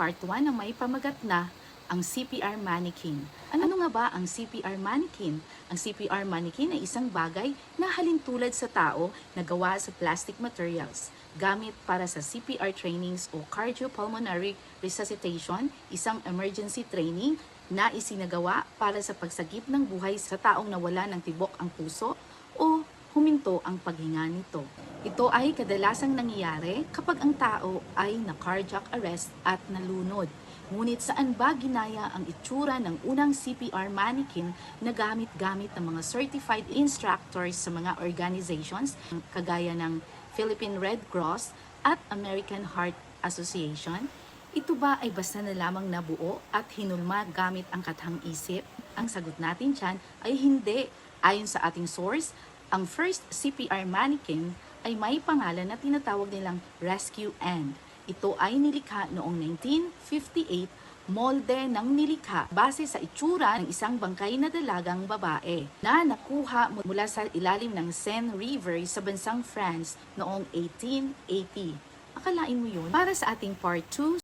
Part 1 na may pamagat na ang CPR mannequin. Ano nga ba ang CPR mannequin? Ang CPR mannequin ay isang bagay na halintulad sa tao na gawa sa plastic materials, gamit para sa CPR trainings o cardiopulmonary resuscitation, isang emergency training na isinagawa para sa pagsagip ng buhay sa taong nawala ng tibok ang puso o huminto ang paghinga nito. Ito ay kadalasang nangyayari kapag ang tao ay na-cardiac arrest at nalunod. Ngunit saan ba ginaya ang itsura ng unang CPR mannequin na gamit-gamit ng mga certified instructors sa mga organizations kagaya ng Philippine Red Cross at American Heart Association? Ito ba ay basta na lamang nabuo at hinulma gamit ang katang isip? Ang sagot natin dyan ay hindi. Ayon sa ating source, ang first CPR mannequin ay may pangalan na tinatawag nilang Rescue End. Ito ay nilikha noong 1958, molde ng nilikha base sa itsura ng isang bangkay na dalagang babae na nakuha mula sa ilalim ng Seine River sa bansang France noong 1880. Akalain mo yun? Para sa ating part 2,